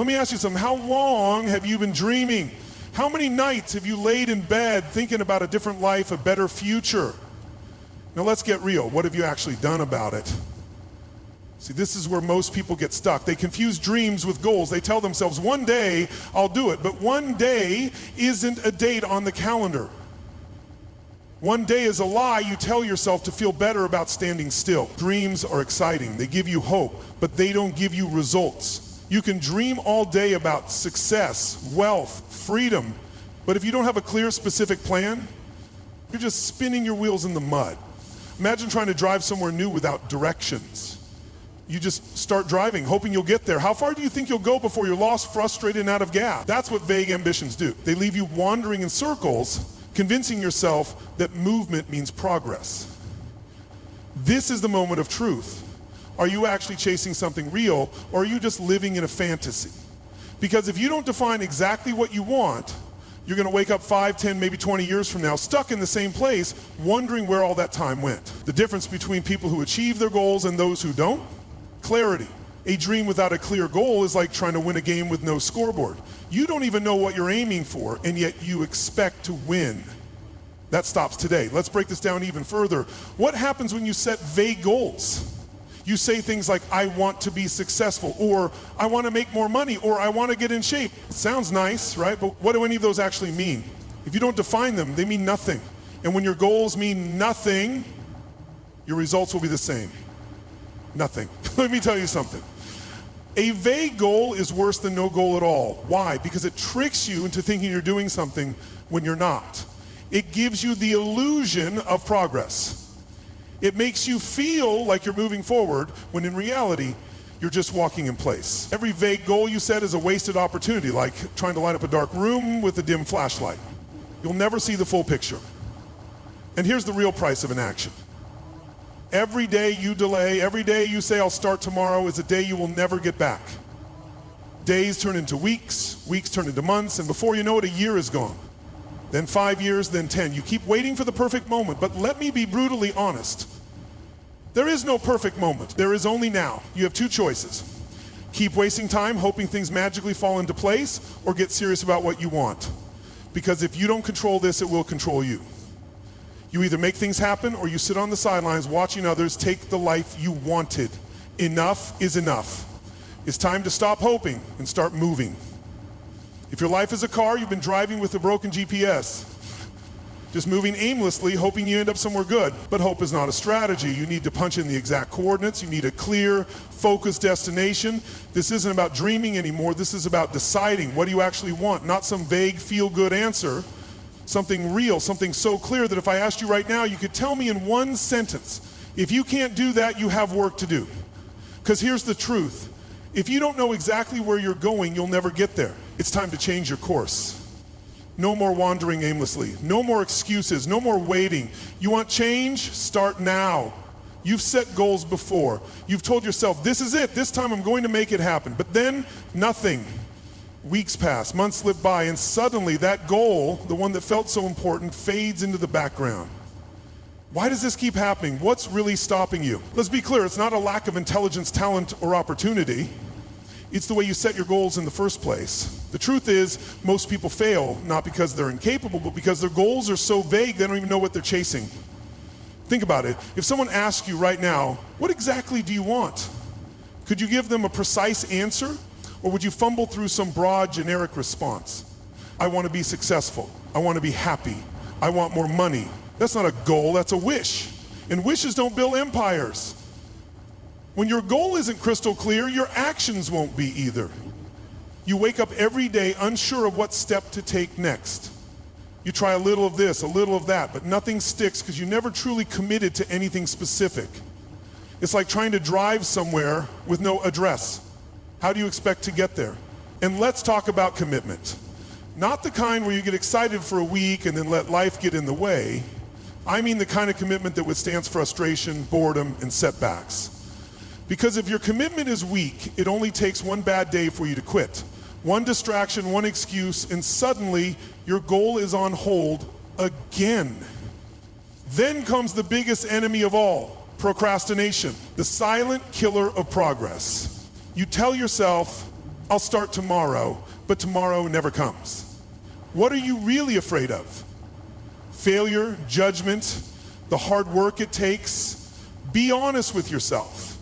Let me ask you something. How long have you been dreaming? How many nights have you laid in bed thinking about a different life, a better future? Now let's get real. What have you actually done about it? See, this is where most people get stuck. They confuse dreams with goals. They tell themselves, one day I'll do it. But one day isn't a date on the calendar. One day is a lie you tell yourself to feel better about standing still. Dreams are exciting. They give you hope, but they don't give you results. You can dream all day about success, wealth, freedom, but if you don't have a clear, specific plan, you're just spinning your wheels in the mud. Imagine trying to drive somewhere new without directions. You just start driving, hoping you'll get there. How far do you think you'll go before you're lost, frustrated, and out of gas? That's what vague ambitions do. They leave you wandering in circles, convincing yourself that movement means progress. This is the moment of truth. Are you actually chasing something real, or are you just living in a fantasy? Because if you don't define exactly what you want, you're going to wake up 5, 10, maybe 20 years from now, stuck in the same place, wondering where all that time went. The difference between people who achieve their goals and those who don't? Clarity. A dream without a clear goal is like trying to win a game with no scoreboard. You don't even know what you're aiming for, and yet you expect to win. That stops today. Let's break this down even further. What happens when you set vague goals? You say things like, I want to be successful, or I want to make more money, or I want to get in shape. It sounds nice, right? But what do any of those actually mean? If you don't define them, they mean nothing. And when your goals mean nothing, your results will be the same. Nothing. Let me tell you something. A vague goal is worse than no goal at all. Why? Because it tricks you into thinking you're doing something when you're not. It gives you the illusion of progress. It makes you feel like you're moving forward when in reality, you're just walking in place. Every vague goal you set is a wasted opportunity, like trying to light up a dark room with a dim flashlight. You'll never see the full picture. And here's the real price of inaction. Every day you delay, every day you say I'll start tomorrow is a day you will never get back. Days turn into weeks, weeks turn into months, and before you know it, a year is gone. Then 5 years, then 10. You keep waiting for the perfect moment, but let me be brutally honest. There is no perfect moment. There is only now. You have two choices. Keep wasting time hoping things magically fall into place, or get serious about what you want. Because if you don't control this, it will control you. You either make things happen or you sit on the sidelines watching others take the life you wanted. Enough is enough. It's time to stop hoping and start moving. If your life is a car, you've been driving with a broken GPS. Just moving aimlessly, hoping you end up somewhere good. But hope is not a strategy. You need to punch in the exact coordinates. You need a clear, focused destination. This isn't about dreaming anymore. This is about deciding what do you actually want, not some vague feel-good answer. Something real, something so clear that if I asked you right now, you could tell me in one sentence. If you can't do that, you have work to do. Because here's the truth. If you don't know exactly where you're going, you'll never get there. It's time to change your course. No more wandering aimlessly. No more excuses. No more waiting. You want change? Start now. You've set goals before. You've told yourself, this is it. This time I'm going to make it happen. But then, nothing. Weeks pass, months slip by, and suddenly that goal, the one that felt so important, fades into the background. Why does this keep happening? What's really stopping you? Let's be clear, it's not a lack of intelligence, talent, or opportunity. It's the way you set your goals in the first place. The truth is, most people fail, not because they're incapable, but because their goals are so vague they don't even know what they're chasing. Think about it. If someone asks you right now, what exactly do you want? Could you give them a precise answer? Or would you fumble through some broad, generic response? I want to be successful. I want to be happy. I want more money. That's not a goal, that's a wish. And wishes don't build empires. When your goal isn't crystal clear, your actions won't be either. You wake up every day unsure of what step to take next. You try a little of this, a little of that, but nothing sticks because you never truly committed to anything specific. It's like trying to drive somewhere with no address. How do you expect to get there? And let's talk about commitment. Not the kind where you get excited for a week and then let life get in the way. I mean the kind of commitment that withstands frustration, boredom, and setbacks. Because if your commitment is weak, it only takes one bad day for you to quit. One distraction, one excuse, and suddenly your goal is on hold again. Then comes the biggest enemy of all, procrastination, the silent killer of progress. You tell yourself, I'll start tomorrow, but tomorrow never comes. What are you really afraid of? Failure, judgment, the hard work it takes? Be honest with yourself.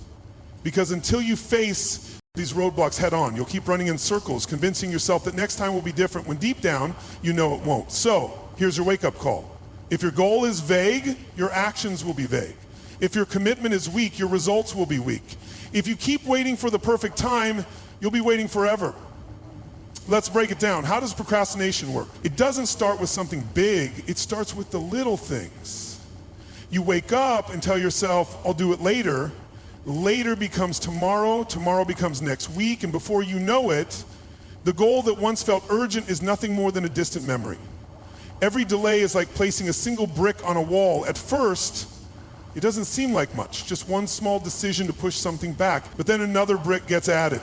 Because until you face these roadblocks head on, you'll keep running in circles, convincing yourself that next time will be different when deep down, you know it won't. So, here's your wake-up call. If your goal is vague, your actions will be vague. If your commitment is weak, your results will be weak. If you keep waiting for the perfect time, you'll be waiting forever. Let's break it down. How does procrastination work? It doesn't start with something big, it starts with the little things. You wake up and tell yourself, I'll do it later. Later becomes tomorrow, tomorrow becomes next week, and before you know it, the goal that once felt urgent is nothing more than a distant memory. Every delay is like placing a single brick on a wall. At first, it doesn't seem like much, just one small decision to push something back, but then another brick gets added,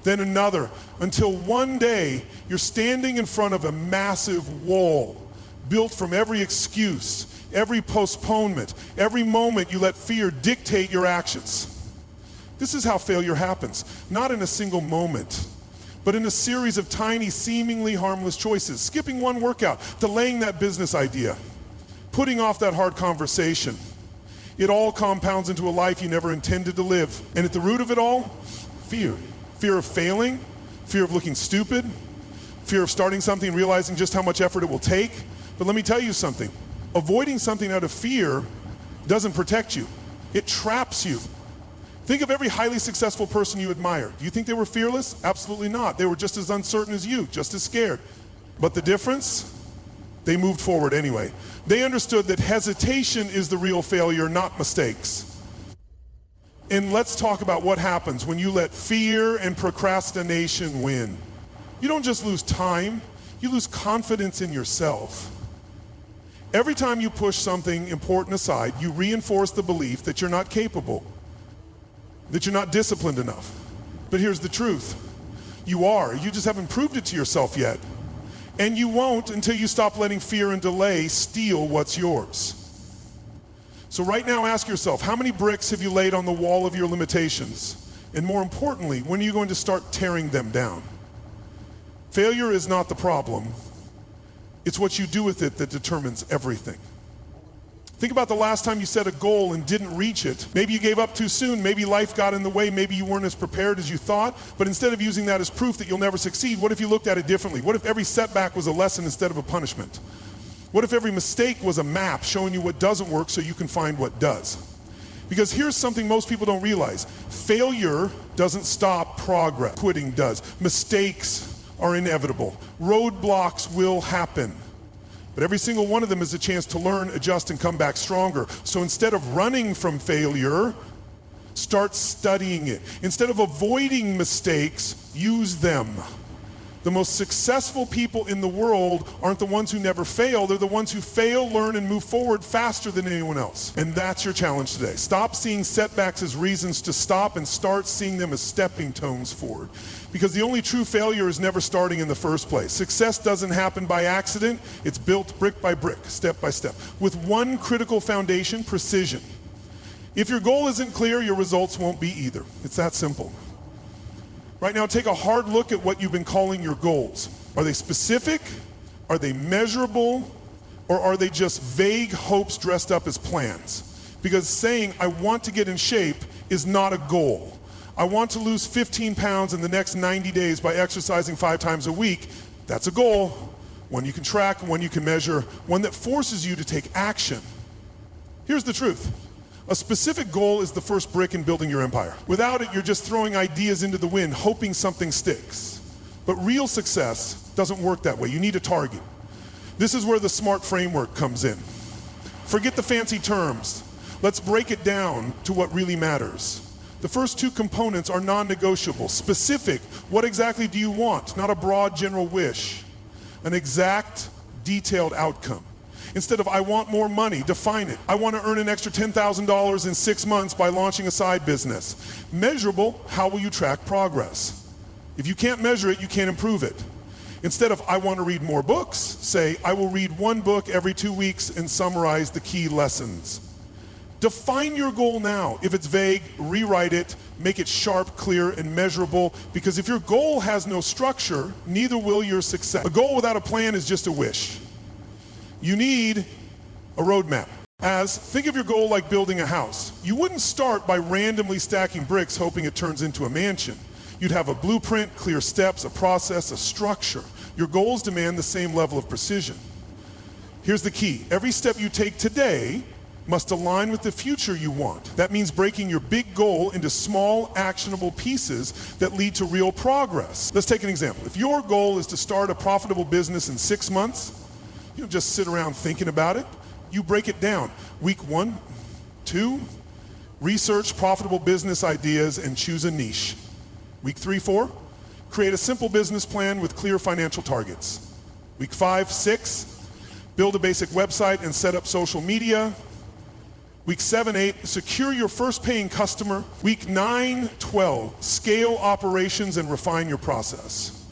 then another, until one day you're standing in front of a massive wall built from every excuse, every postponement, every moment you let fear dictate your actions. This is how failure happens, not in a single moment, but in a series of tiny, seemingly harmless choices. Skipping one workout, delaying that business idea, putting off that hard conversation. It all compounds into a life you never intended to live. And at the root of it all, fear. Fear of failing, fear of looking stupid, fear of starting something and realizing just how much effort it will take. But let me tell you something. Avoiding something out of fear doesn't protect you. It traps you. Think of every highly successful person you admire. Do you think they were fearless? Absolutely not. They were just as uncertain as you, just as scared. But the difference? They moved forward anyway. They understood that hesitation is the real failure, not mistakes. And let's talk about what happens when you let fear and procrastination win. You don't just lose time, you lose confidence in yourself. Every time you push something important aside, you reinforce the belief that you're not capable, that you're not disciplined enough. But here's the truth. You are. You just haven't proved it to yourself yet. And you won't until you stop letting fear and delay steal what's yours. So right now ask yourself, how many bricks have you laid on the wall of your limitations? And more importantly, when are you going to start tearing them down? Failure is not the problem. It's what you do with it that determines everything. Think about the last time you set a goal and didn't reach it. Maybe you gave up too soon, maybe life got in the way, maybe you weren't as prepared as you thought, but instead of using that as proof that you'll never succeed, what if you looked at it differently? What if every setback was a lesson instead of a punishment? What if every mistake was a map showing you what doesn't work so you can find what does? Because here's something most people don't realize. Failure doesn't stop progress. Quitting does. Mistakes are inevitable. Roadblocks will happen. But every single one of them is a chance to learn, adjust, and come back stronger. So instead of running from failure, start studying it. Instead of avoiding mistakes, use them. The most successful people in the world aren't the ones who never fail, they're the ones who fail, learn, and move forward faster than anyone else. And that's your challenge today. Stop seeing setbacks as reasons to stop and start seeing them as stepping stones forward. Because the only true failure is never starting in the first place. Success doesn't happen by accident, it's built brick by brick, step by step, with one critical foundation: precision. If your goal isn't clear, your results won't be either. It's that simple. Right now, take a hard look at what you've been calling your goals. Are they specific? Are they measurable? Or are they just vague hopes dressed up as plans? Because saying, I want to get in shape is not a goal. I want to lose 15 pounds in the next 90 days by exercising 5 times a week. That's a goal. One you can track, one you can measure, one that forces you to take action. Here's the truth. A specific goal is the first brick in building your empire. Without it, you're just throwing ideas into the wind, hoping something sticks. But real success doesn't work that way. You need a target. This is where the SMART framework comes in. Forget the fancy terms. Let's break it down to what really matters. The first 2 components are non-negotiable. Specific, what exactly do you want? Not a broad general wish. An exact, detailed outcome. Instead of, I want more money, define it. I want to earn an extra $10,000 in 6 months by launching a side business. Measurable, how will you track progress? If you can't measure it, you can't improve it. Instead of, I want to read more books, say, I will read 1 book every 2 weeks and summarize the key lessons. Define your goal now. If it's vague, rewrite it, make it sharp, clear, and measurable, because if your goal has no structure, neither will your success. A goal without a plan is just a wish. You need a roadmap. Think of your goal like building a house. You wouldn't start by randomly stacking bricks hoping it turns into a mansion. You'd have a blueprint, clear steps, a process, a structure. Your goals demand the same level of precision. Here's the key. Every step you take today must align with the future you want. That means breaking your big goal into small, actionable pieces that lead to real progress. Let's take an example. If your goal is to start a profitable business in 6 months, you don't just sit around thinking about it. You break it down. Week 1, 2, research profitable business ideas and choose a niche. Week 3, 4, create a simple business plan with clear financial targets. Week 5, 6, build a basic website and set up social media. Week 7, 8, secure your first paying customer. Week 9, 12, scale operations and refine your process.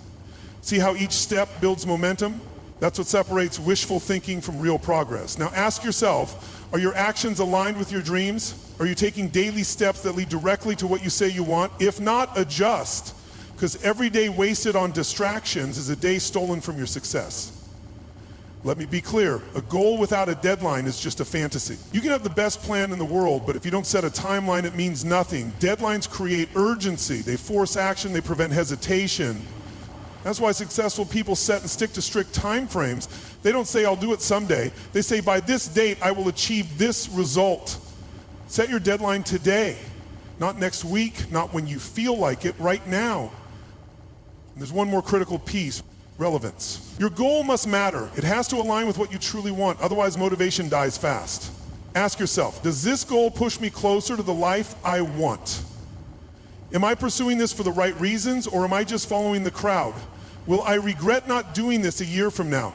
See how each step builds momentum? That's what separates wishful thinking from real progress. Now ask yourself, are your actions aligned with your dreams? Are you taking daily steps that lead directly to what you say you want? If not, adjust, because every day wasted on distractions is a day stolen from your success. Let me be clear, a goal without a deadline is just a fantasy. You can have the best plan in the world, but if you don't set a timeline, it means nothing. Deadlines create urgency, they force action, they prevent hesitation. That's why successful people set and stick to strict time frames. They don't say, I'll do it someday. They say, by this date, I will achieve this result. Set your deadline today, not next week, not when you feel like it, right now. And there's one more critical piece, relevance. Your goal must matter. It has to align with what you truly want, otherwise motivation dies fast. Ask yourself, does this goal push me closer to the life I want? Am I pursuing this for the right reasons, or am I just following the crowd? Will I regret not doing this a year from now?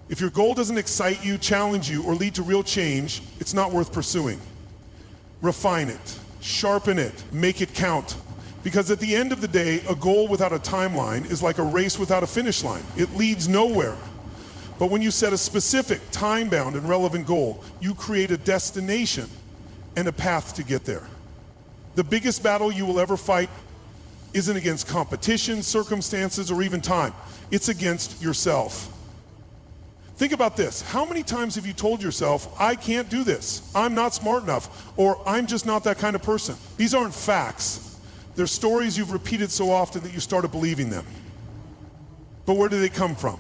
If your goal doesn't excite you, challenge you, or lead to real change, it's not worth pursuing. Refine it, sharpen it, make it count. Because at the end of the day, a goal without a timeline is like a race without a finish line. It leads nowhere. But when you set a specific, time-bound, and relevant goal, you create a destination and a path to get there. The biggest battle you will ever fight isn't against competition, circumstances, or even time. It's against yourself. Think about this. How many times have you told yourself, I can't do this, I'm not smart enough, or I'm just not that kind of person? These aren't facts. They're stories you've repeated so often that you started believing them. But where do they come from?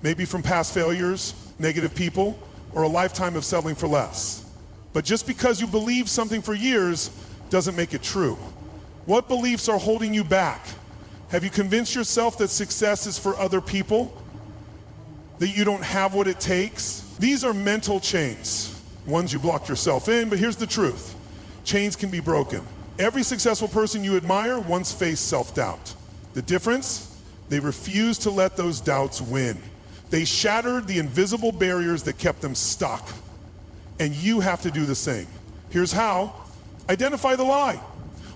Maybe from past failures, negative people, or a lifetime of settling for less. But just because you believe something for years doesn't make it true. What beliefs are holding you back? Have you convinced yourself that success is for other people? That you don't have what it takes? These are mental chains, ones you blocked yourself in, but here's the truth. Chains can be broken. Every successful person you admire once faced self-doubt. The difference? They refused to let those doubts win. They shattered the invisible barriers that kept them stuck. And you have to do the same. Here's how. Identify the lie.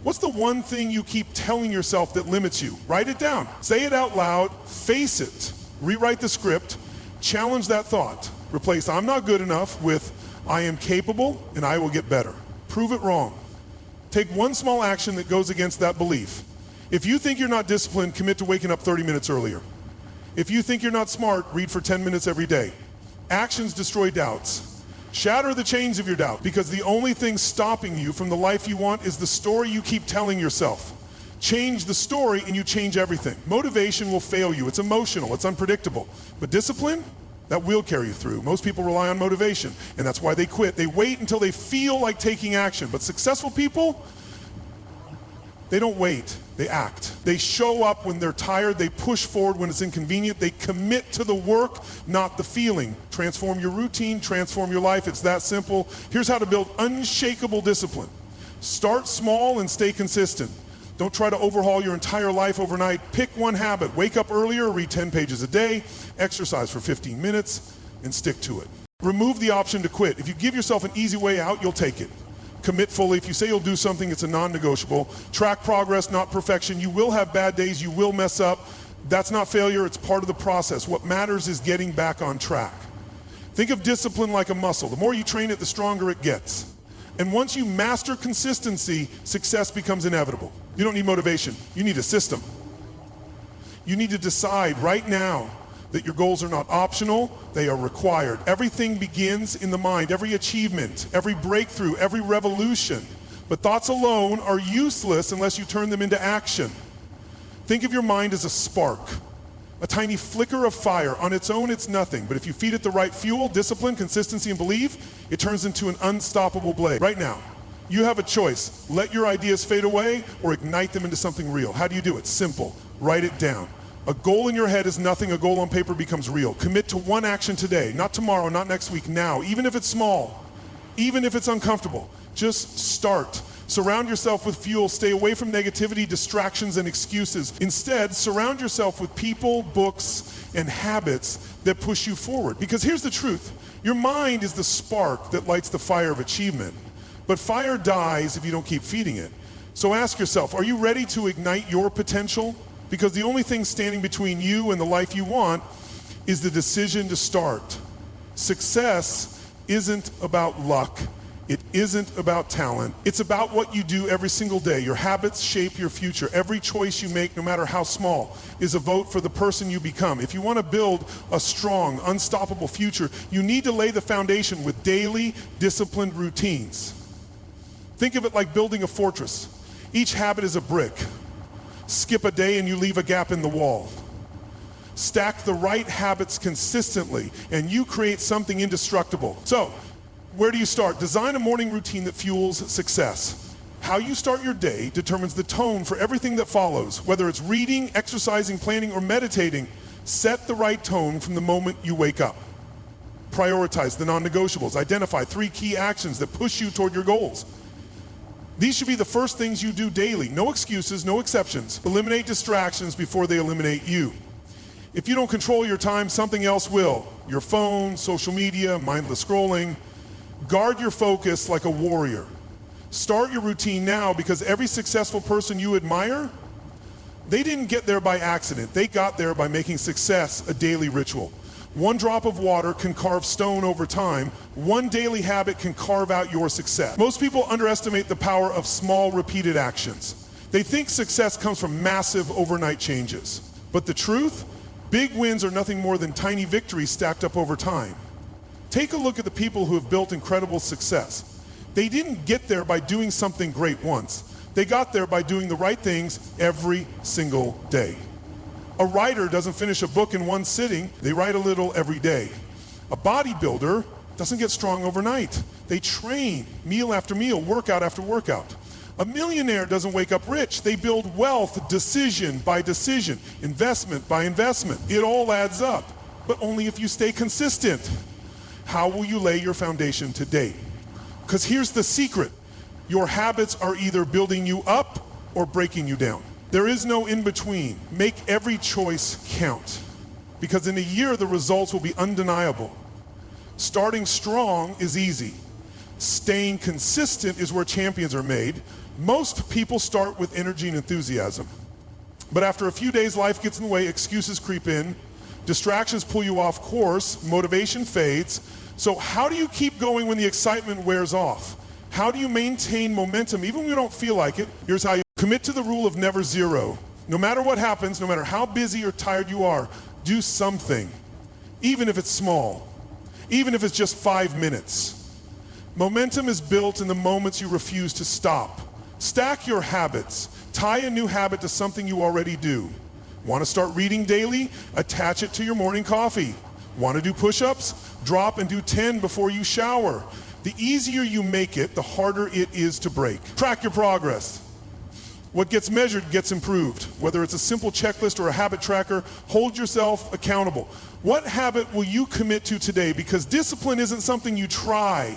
What's the one thing you keep telling yourself that limits you? Write it down. Say it out loud. Face it. Rewrite the script. Challenge that thought. Replace I'm not good enough with I am capable and I will get better. Prove it wrong. Take one small action that goes against that belief. If you think you're not disciplined, commit to waking up 30 minutes earlier. If you think you're not smart, read for 10 minutes every day. Actions destroy doubts. Shatter the chains of your doubt, because the only thing stopping you from the life you want is the story you keep telling yourself. Change the story and you change everything. Motivation will fail you. It's emotional, it's unpredictable. But discipline, that will carry you through. Most people rely on motivation, and that's why they quit. They wait until they feel like taking action. But successful people, they don't wait, they act. They show up when they're tired, they push forward when it's inconvenient, they commit to the work, not the feeling. Transform your routine, transform your life, it's that simple. Here's how to build unshakable discipline. Start small and stay consistent. Don't try to overhaul your entire life overnight. Pick one habit. Wake up earlier, read 10 pages a day, exercise for 15 minutes, and stick to it. Remove the option to quit. If you give yourself an easy way out, you'll take it. Commit fully. If you say you'll do something, it's a non-negotiable. Track progress, not perfection. You will have bad days, you will mess up. That's not failure, it's part of the process. What matters is getting back on track. Think of discipline like a muscle. The more you train it, the stronger it gets. And once you master consistency, success becomes inevitable. You don't need motivation, you need a system. You need to decide right now that your goals are not optional, they are required. Everything begins in the mind, every achievement, every breakthrough, every revolution. But thoughts alone are useless unless you turn them into action. Think of your mind as a spark, a tiny flicker of fire. On its own, it's nothing. But if you feed it the right fuel, discipline, consistency, and belief, it turns into an unstoppable blaze. Right now, you have a choice. Let your ideas fade away or ignite them into something real. How do you do it? Simple. Write it down. A goal in your head is nothing. A goal on paper becomes real. Commit to one action today, not tomorrow, not next week, now. Even if it's small, even if it's uncomfortable, just start. Surround yourself with fuel. Stay away from negativity, distractions, and excuses. Instead, surround yourself with people, books, and habits that push you forward. Because here's the truth. Your mind is the spark that lights the fire of achievement. But fire dies if you don't keep feeding it. So ask yourself, are you ready to ignite your potential? Because the only thing standing between you and the life you want is the decision to start. Success isn't about luck. It isn't about talent. It's about what you do every single day. Your habits shape your future. Every choice you make, no matter how small, is a vote for the person you become. If you want to build a strong, unstoppable future, you need to lay the foundation with daily, disciplined routines. Think of it like building a fortress. Each habit is a brick. Skip a day and you leave a gap in the wall. Stack the right habits consistently and you create something indestructible. So, where do you start? Design a morning routine that fuels success. How you start your day determines the tone for everything that follows. Whether it's reading, exercising, planning, or meditating, set the right tone from the moment you wake up. Prioritize the non-negotiables. Identify 3 key actions that push you toward your goals. These should be the first things you do daily. No excuses, no exceptions. Eliminate distractions before they eliminate you. If you don't control your time, something else will. Your phone, social media, mindless scrolling. Guard your focus like a warrior. Start your routine now because every successful person you admire, they didn't get there by accident. They got there by making success a daily ritual. One drop of water can carve stone over time. One daily habit can carve out your success. Most people underestimate the power of small, repeated actions. They think success comes from massive overnight changes. But the truth? Big wins are nothing more than tiny victories stacked up over time. Take a look at the people who have built incredible success. They didn't get there by doing something great once. They got there by doing the right things every single day. A writer doesn't finish a book in one sitting, they write a little every day. A bodybuilder doesn't get strong overnight. They train meal after meal, workout after workout. A millionaire doesn't wake up rich. They build wealth decision by decision, investment by investment. It all adds up, but only if you stay consistent. How will you lay your foundation today? Because here's the secret. Your habits are either building you up or breaking you down. There is no in-between. Make every choice count. Because in a year, the results will be undeniable. Starting strong is easy. Staying consistent is where champions are made. Most people start with energy and enthusiasm. But after a few days, life gets in the way, excuses creep in, distractions pull you off course, motivation fades. So how do you keep going when the excitement wears off? How do you maintain momentum even when you don't feel like it? Here's how you commit to the rule of never zero. No matter what happens, no matter how busy or tired you are, do something, even if it's small, even if it's just 5 minutes. Momentum is built in the moments you refuse to stop. Stack your habits. Tie a new habit to something you already do. Want to start reading daily? Attach it to your morning coffee. Want to do push-ups? Drop and do 10 before you shower. The easier you make it, the harder it is to break. Track your progress. What gets measured gets improved. Whether it's a simple checklist or a habit tracker, hold yourself accountable. What habit will you commit to today? Because discipline isn't something you try,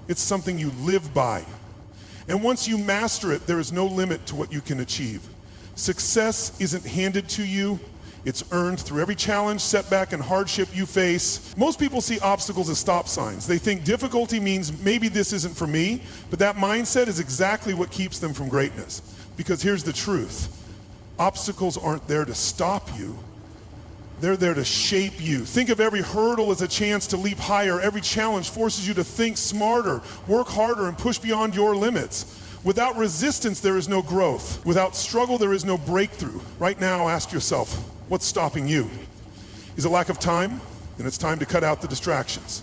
it's something you live by. And once you master it, there is no limit to what you can achieve. Success isn't handed to you, it's earned through every challenge, setback, and hardship you face. Most people see obstacles as stop signs. They think difficulty means maybe this isn't for me, but that mindset is exactly what keeps them from greatness. Because here's the truth. Obstacles aren't there to stop you. They're there to shape you. Think of every hurdle as a chance to leap higher. Every challenge forces you to think smarter, work harder, and push beyond your limits. Without resistance, there is no growth. Without struggle, there is no breakthrough. Right now, ask yourself, what's stopping you? Is it lack of time? Then it's time to cut out the distractions.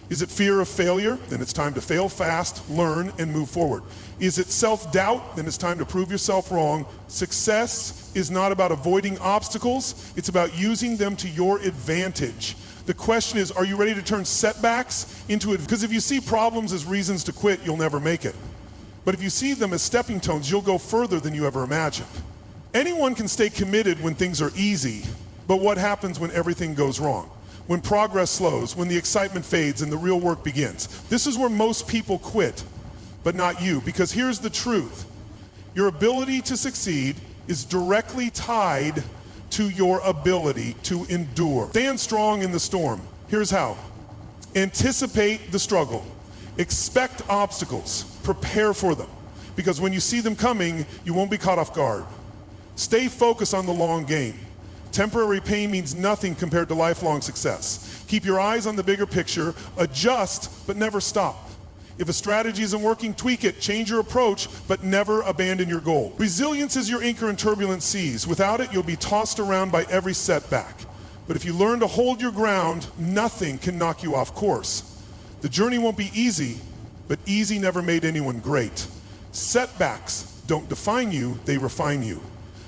Is it fear of failure? Then it's time to fail fast, learn, and move forward. Is it self-doubt? Then it's time to prove yourself wrong. Success is not about avoiding obstacles. It's about using them to your advantage. The question is, are you ready to turn setbacks into it? Because if you see problems as reasons to quit, you'll never make it. But if you see them as stepping stones, you'll go further than you ever imagined. Anyone can stay committed when things are easy, but what happens when everything goes wrong? When progress slows, when the excitement fades and the real work begins. This is where most people quit, but not you, because here's the truth. Your ability to succeed is directly tied to your ability to endure. Stand strong in the storm. Here's how. Anticipate the struggle. Expect obstacles. Prepare for them, because when you see them coming, you won't be caught off guard. Stay focused on the long game. Temporary pain means nothing compared to lifelong success. Keep your eyes on the bigger picture, adjust, but never stop. If a strategy isn't working, tweak it, change your approach, but never abandon your goal. Resilience is your anchor in turbulent seas. Without it, you'll be tossed around by every setback. But if you learn to hold your ground, nothing can knock you off course. The journey won't be easy, but easy never made anyone great. Setbacks don't define you, they refine you.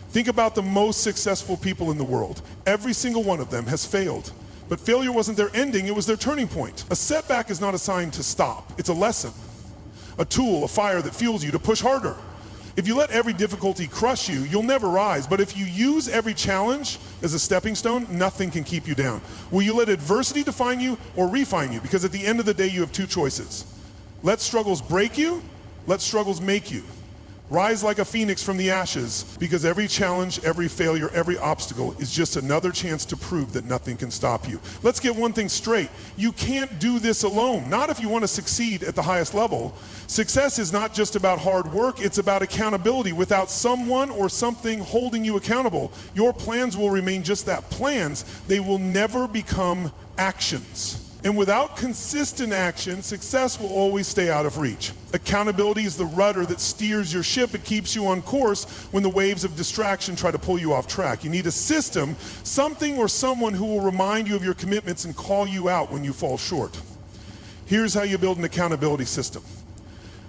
Think about the most successful people in the world. Every single one of them has failed. But failure wasn't their ending, it was their turning point. A setback is not a sign to stop. It's a lesson, a tool, a fire that fuels you to push harder. If you let every difficulty crush you, you'll never rise. But if you use every challenge as a stepping stone, nothing can keep you down. Will you let adversity define you or refine you? Because at the end of the day, you have two choices. Let struggles break you, let struggles make you. Rise like a phoenix from the ashes, because every challenge, every failure, every obstacle is just another chance to prove that nothing can stop you. Let's get one thing straight. You can't do this alone, not if you want to succeed at the highest level. Success is not just about hard work, it's about accountability. Without someone or something holding you accountable, your plans will remain just that, plans. They will never become actions. And without consistent action, success will always stay out of reach. Accountability is the rudder that steers your ship. It keeps you on course when the waves of distraction try to pull you off track. You need a system, something or someone who will remind you of your commitments and call you out when you fall short. Here's how you build an accountability system.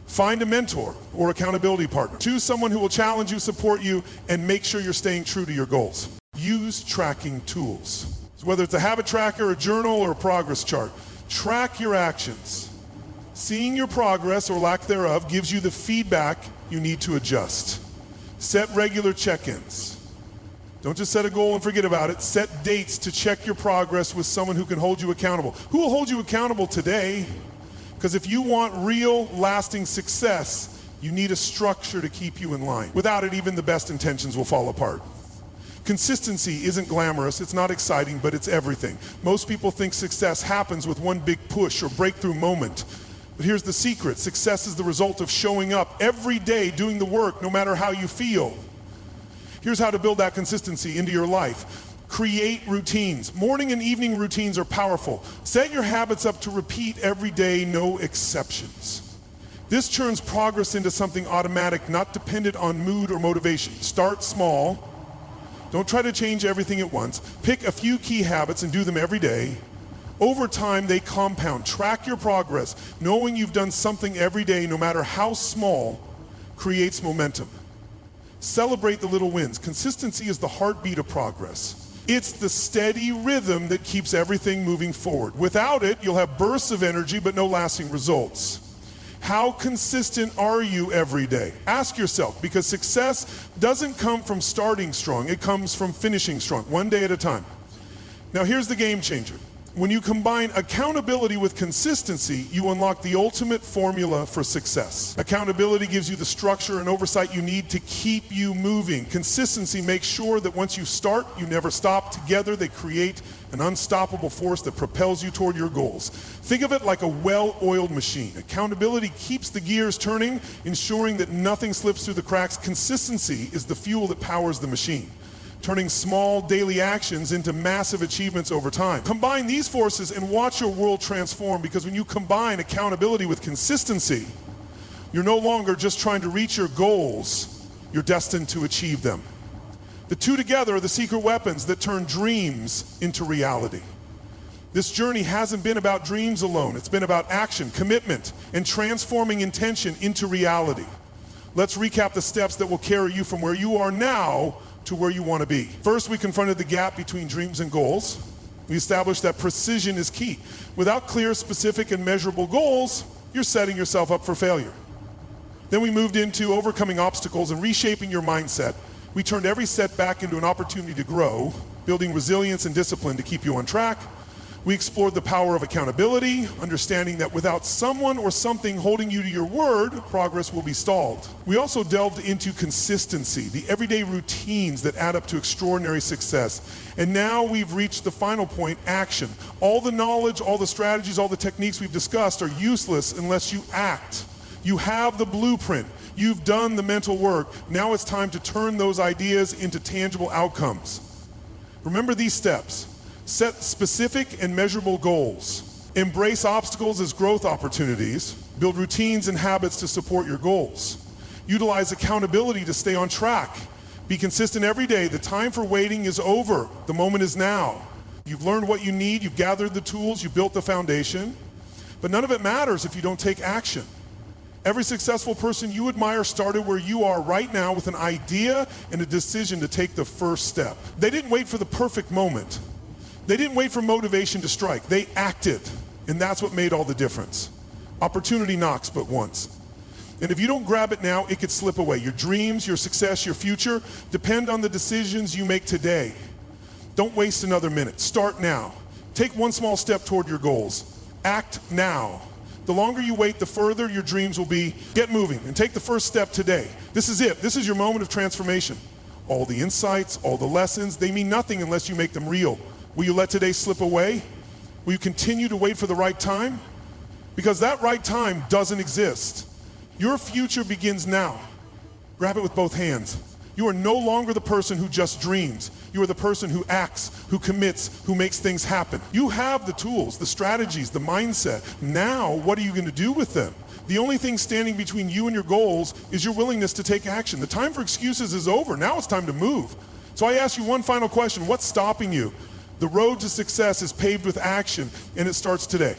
Find a mentor or accountability partner. Choose someone who will challenge you, support you, and make sure you're staying true to your goals. Use tracking tools. So whether it's a habit tracker, a journal, or a progress chart, track your actions. Seeing your progress or lack thereof gives you the feedback you need to adjust. Set regular check-ins. Don't just set a goal and forget about it. Set dates to check your progress with someone who can hold you accountable. Who will hold you accountable today? Because if you want real, lasting success, you need a structure to keep you in line. Without it, even the best intentions will fall apart. Consistency isn't glamorous, it's not exciting, but it's everything. Most people think success happens with one big push or breakthrough moment. But here's the secret. Success is the result of showing up every day, doing the work, no matter how you feel. Here's how to build that consistency into your life. Create routines. Morning and evening routines are powerful. Set your habits up to repeat every day, no exceptions. This turns progress into something automatic, not dependent on mood or motivation. Start small. Don't try to change everything at once. Pick a few key habits and do them every day. Over time, they compound. Track your progress. Knowing you've done something every day, no matter how small, creates momentum. Celebrate the little wins. Consistency is the heartbeat of progress. It's the steady rhythm that keeps everything moving forward. Without it, you'll have bursts of energy, but no lasting results. How consistent are you every day? Ask yourself, because success doesn't come from starting strong, it comes from finishing strong, one day at a time. Now here's the game changer. When you combine accountability with consistency, you unlock the ultimate formula for success. Accountability gives you the structure and oversight you need to keep you moving. Consistency makes sure that once you start, you never stop. Together, they create an unstoppable force that propels you toward your goals. Think of it like a well-oiled machine. Accountability keeps the gears turning, ensuring that nothing slips through the cracks. Consistency is the fuel that powers the machine. turning small daily actions into massive achievements over time. Combine these forces and watch your world transform, because when you combine accountability with consistency, you're no longer just trying to reach your goals, you're destined to achieve them. The two together are the secret weapons that turn dreams into reality. This journey hasn't been about dreams alone. It's been about action, commitment, and transforming intention into reality. Let's recap the steps that will carry you from where you are now to where you want to be. First, we confronted the gap between dreams and goals. We established that precision is key. Without clear, specific, and measurable goals, you're setting yourself up for failure. Then we moved into overcoming obstacles and reshaping your mindset. We turned every setback into an opportunity to grow, building resilience and discipline to keep you on track. We explored the power of accountability, understanding that without someone or something holding you to your word, progress will be stalled. We also delved into consistency, the everyday routines that add up to extraordinary success. And now we've reached the final point, action. All the knowledge, all the strategies, all the techniques we've discussed are useless unless you act. You have the blueprint. You've done the mental work. Now it's time to turn those ideas into tangible outcomes. Remember these steps. Set specific and measurable goals. Embrace obstacles as growth opportunities. Build routines and habits to support your goals. Utilize accountability to stay on track. Be consistent every day. The time for waiting is over. The moment is now. You've learned what you need. You've gathered the tools. You've built the foundation. But none of it matters if you don't take action. Every successful person you admire started where you are right now with an idea and a decision to take the first step. They didn't wait for the perfect moment. They didn't wait for motivation to strike. They acted, and that's what made all the difference. Opportunity knocks but once. And if you don't grab it now, it could slip away. Your dreams, your success, your future depend on the decisions you make today. Don't waste another minute. Start now. Take one small step toward your goals. Act now. The longer you wait, the further your dreams will be. Get moving and take the first step today. This is it. This is your moment of transformation. All the insights, all the lessons, they mean nothing unless you make them real. Will you let today slip away? Will you continue to wait for the right time? Because that right time doesn't exist. Your future begins now. Grab it with both hands. You are no longer the person who just dreams. You are the person who acts, who commits, who makes things happen. You have the tools, the strategies, the mindset. Now, what are you going to do with them? The only thing standing between you and your goals is your willingness to take action. The time for excuses is over. Now it's time to move. So I ask you one final question. What's stopping you? The road to success is paved with action, and it starts today.